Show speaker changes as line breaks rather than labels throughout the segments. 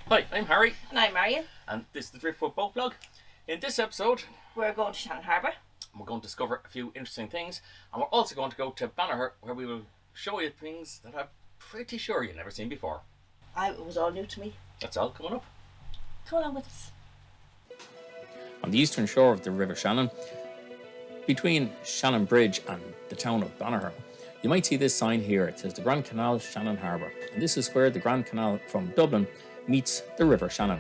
Hi, I'm Harry,
And I'm Marion.
and this is the Driftfoot Boat Vlog. In this episode,
We're going to Shannon Harbour.
we're going to discover a few interesting things, and we're also going to go to Banagher, where we will show you things that I'm pretty sure you've never seen before.
It was all new to me.
That's all coming up.
Come along with us.
On the eastern shore of the River Shannon, between Shannon Bridge and the town of Banagher, you might see this sign here. It says the Grand Canal, Shannon Harbour. And this is where the Grand Canal from Dublin meets the River Shannon.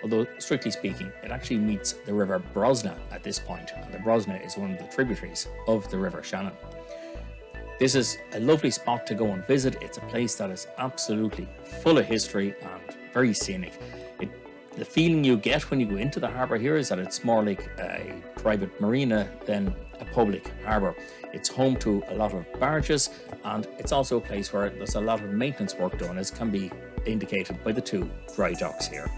Although, strictly speaking, it actually meets the River Brosna at this point, and the Brosna is one of the tributaries of the River Shannon. This is a lovely spot to go and visit. It's a place that is absolutely full of history and very scenic. The feeling you get when you go into the harbour here is that it's more like a private marina than a public harbour. It's home to a lot of barges, and it's also a place where there's a lot of maintenance work done, as can be indicated by the two dry docks here.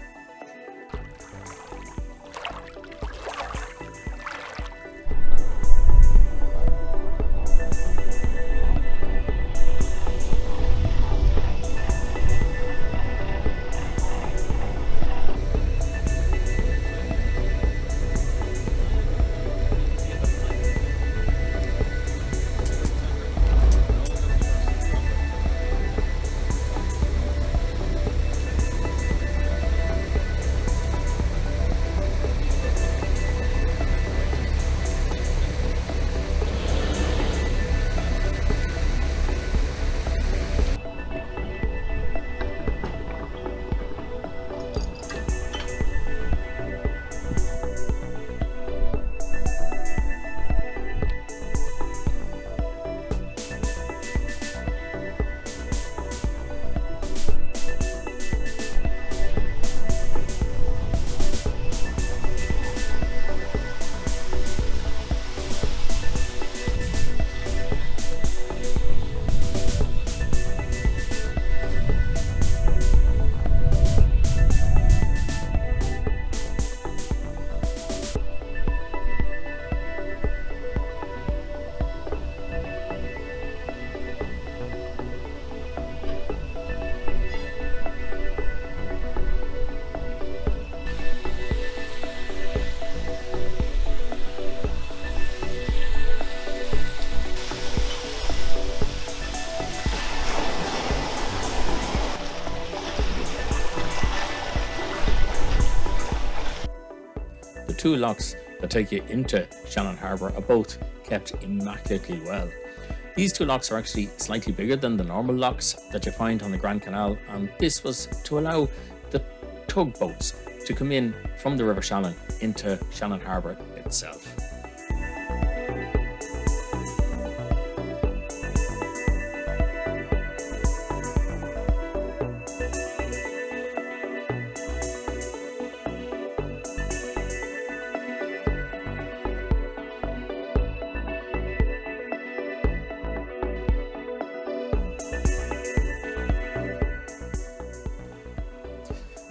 The two locks that take you into Shannon Harbour are both kept immaculately well. These two locks are actually slightly bigger than the normal locks that you find on the Grand Canal, and this was to allow the tugboats to come in from the River Shannon into Shannon Harbour itself.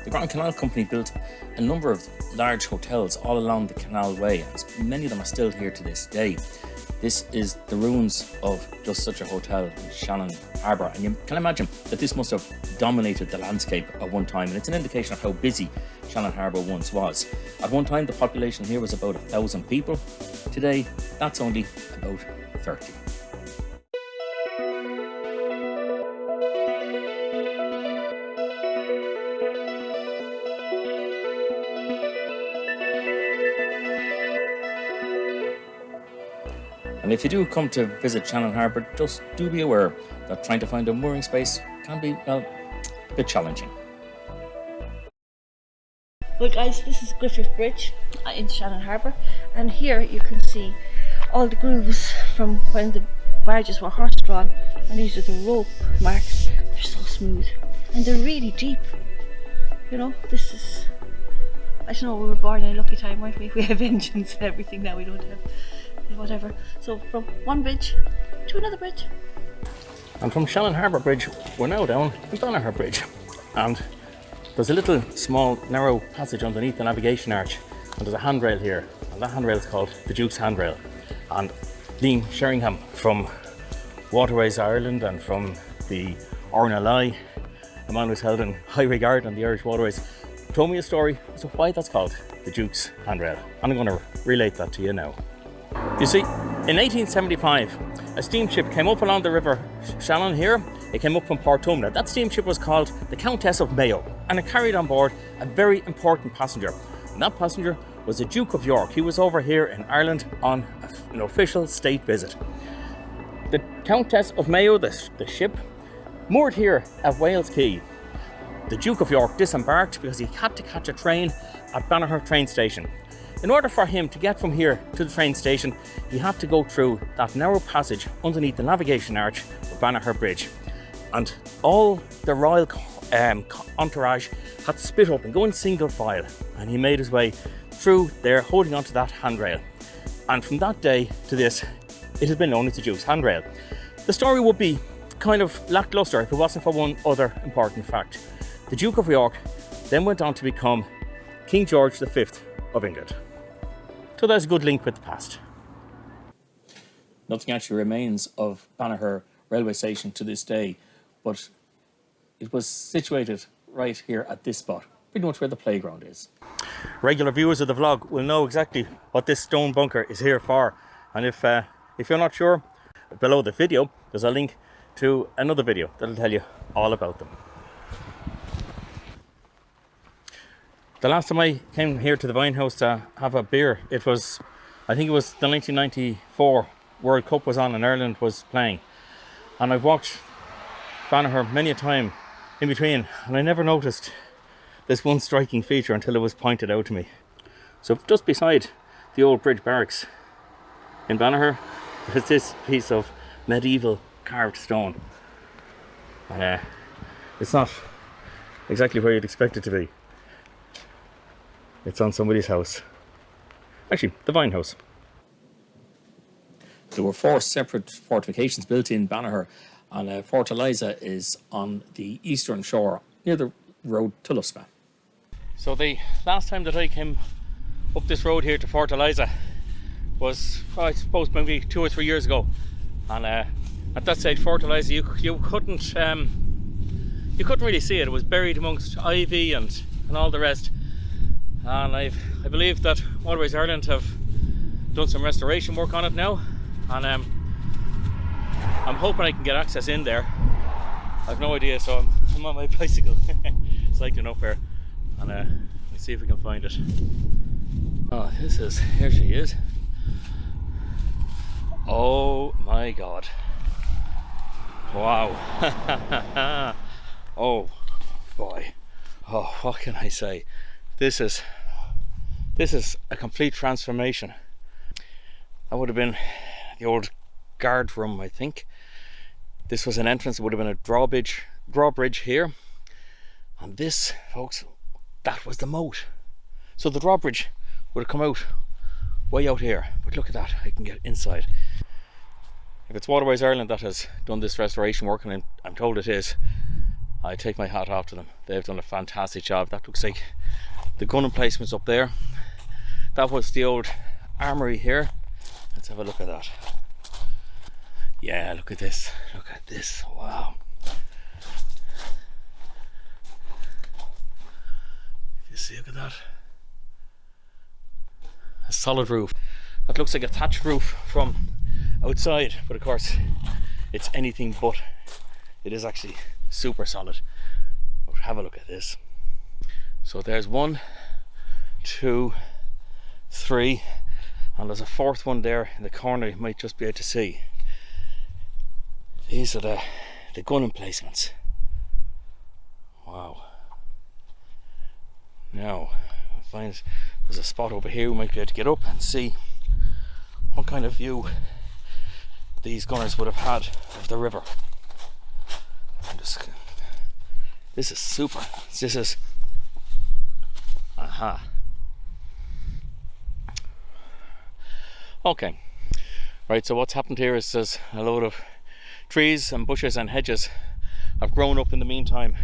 The Grand Canal Company built a number of large hotels all along the canal way, and many of them are still here to this day. This is the ruins of just such a hotel in Shannon Harbour, and you can imagine that this must have dominated the landscape at one time, and it's an indication of how busy Shannon Harbour once was. At one time, the population here was about 1,000 people. Today, that's only about 30. And if you do come to visit Shannon Harbour, just do be aware that trying to find a mooring space can be, well, a bit challenging.
Well guys, this is Griffith Bridge in Shannon Harbour, and here you can see all the grooves from when the barges were horse-drawn, and these are the rope marks. They're so smooth and they're really deep. You know, this is, I don't know, we were born in a lucky time, weren't we? We have engines and everything now, we don't have whatever. So from one bridge to another bridge.
And from Shannon Harbour Bridge, we're now down the Banagher Bridge. And there's a little small narrow passage underneath the navigation arch, and there's a handrail here, and that handrail is called the Duke's Handrail. And Liam Sheringham from Waterways Ireland and from the RNLI a man who's held in high regard on the Irish waterways, told me a story as to why that's called the Duke's handrail. And I'm going to relate that to you now. You see, in 1875, a steamship came up along the River Shannon here. It came up from Portumna. That steamship was called the Countess of Mayo, and it carried on board a very important passenger. And that passenger was the Duke of York. He was over here in Ireland on an official state visit. The Countess of Mayo, the ship, moored here at Wales Quay. The Duke of York disembarked because he had to catch a train at Banagher train station. In order for him to get from here to the train station, he had to go through that narrow passage underneath the navigation arch of Banagher Bridge. And all the royal entourage had to split up and go in single file. And he made his way through there holding onto that handrail. And from that day to this, it has been known as the Duke's handrail. The story would be kind of lackluster if it wasn't for one other important fact. The Duke of York then went on to become King George V of England. So there's a good link with the past.
Nothing actually remains of Banagher railway station to this day, but it was situated right here at this spot, pretty much where the playground is.
Regular viewers of the vlog will know exactly what this stone bunker is here for. And if you're not sure, below the video there's a link to another video that'll tell you all about them. The last time I came here to the Vine House to have a beer, I think it was the 1994 World Cup was on and Ireland was playing. And I've walked Banagher many a time in between, and I never noticed this one striking feature until it was pointed out to me. So just beside the old bridge barracks in Banagher, there's this piece of medieval carved stone. And it's not exactly where you'd expect it to be. It's on somebody's house. Actually, the Vine House.
There were 4 separate fortifications built in Banagher, and Fort Eliza is on the eastern shore near the road to Luspa.
So the last time that I came up this road here to Fort Eliza was, I suppose, maybe 2 or 3 years ago. And at that stage, Fort Eliza, you couldn't really see it. It was buried amongst ivy and all the rest. And I believe that Waterways Ireland have done some restoration work on it now, and I'm hoping I can get access in there. I've no idea, so I'm on my bicycle cycling up here, and let's see if we can find it. Oh, here she is. Oh my god. Wow. Oh boy. Oh, what can I say? This is a complete transformation. That would have been the old guard room, I think. This was an entrance. It would have been a drawbridge here. And this, folks, that was the moat. So the drawbridge would have come out way out here. But look at that, I can get inside. If it's Waterways Ireland that has done this restoration work, and I'm told it is, I take my hat off to them. They've done a fantastic job. That looks like the gun emplacements up there. That was the old armory here. Let's have a look at that. Yeah, look at this. Look at this. Wow. If you see, look at that. A solid roof. That looks like a thatched roof from outside, but of course it's anything but. It is actually super solid. But have a look at this. So there's 1, 2, 3, and there's a 4th one there in the corner you might just be able to see. These are the gun emplacements. Wow. Now, I find there's a spot over here we might be able to get up and see what kind of view these gunners would have had of the river. This is super. This is aha. Okay, right, so what's happened here is there's a load of trees and bushes and hedges have grown up in the meantime,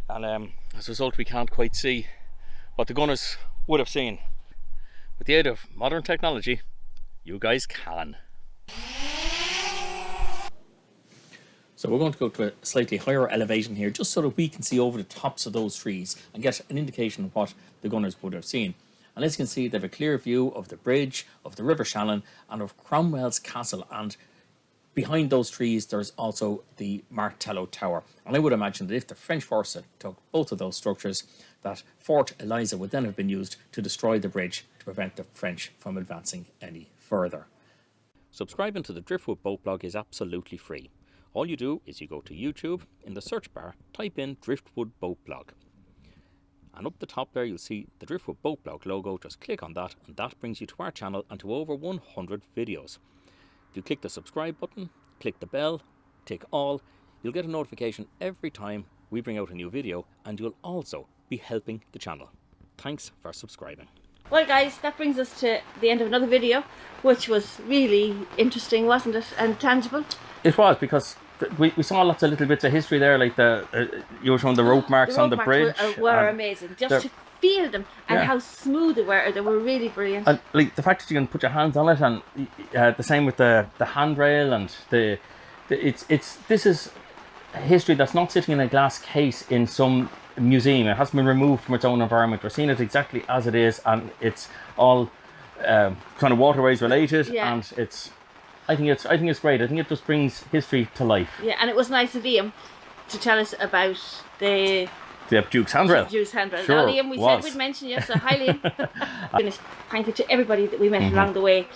and as a result we can't quite see what the gunners would have seen. With the aid of modern technology, you guys can.
So So we're going to go to a slightly higher elevation here, just so that we can see over the tops of those trees and get an indication of what the gunners would have seen. And as you can see, they have a clear view of the bridge, of the River Shannon, and of Cromwell's castle. And behind those trees, there's also the Martello Tower. And I would imagine that if the French forces took both of those structures, that Fort Eliza would then have been used to destroy the bridge to prevent the French from advancing any further. Subscribing to the Driftwood Boat Blog is absolutely free. All you do is you go to YouTube, in the search bar, type in Driftwood Boat Blog. And up the top there you'll see the Driftwood Boat Blog logo. Just click on that and that brings you to our channel and to over 100 videos. If you click the subscribe button, click the bell, tick all, you'll get a notification every time we bring out a new video, and you'll also be helping the channel. Thanks for subscribing.
Well guys, that brings us to the end of another video, which was really interesting, wasn't it? And tangible.
It was, because we saw lots of little bits of history there, like you were showing the rope marks on the bridge.
Were amazing. Just to feel them and how smooth they were really brilliant. And
like the fact that you can put your hands on it, and the same with the handrail, and this is history that's not sitting in a glass case in some museum. It hasn't been removed from its own environment. We're seeing it exactly as it is, and it's all kind of waterways related, and I think it's great. I think it just brings history to life.
Yeah, and it was nice of Liam to tell us about the
Duke's handrail.
Duke's handrail.
Sure,
now, Liam, we said we'd mention you, so hi Liam. Thank you to everybody that we met along the way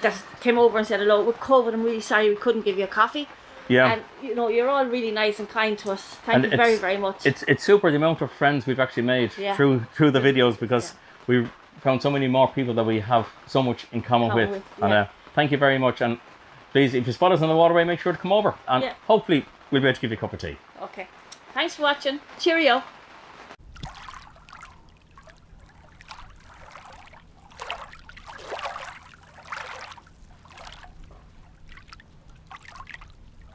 that came over and said hello. With COVID, I'm really sorry we couldn't give you a coffee.
Yeah.
And you're all really nice and kind to us. Thank you very, very much.
It's super the amount of friends we've actually made through the videos, because we found so many more people that we have so much in common with. And thank you very much, and please, if you spot us on the waterway, make sure to come over, and hopefully we'll be able to give you a cup of tea.
Okay. Thanks for watching. Cheerio.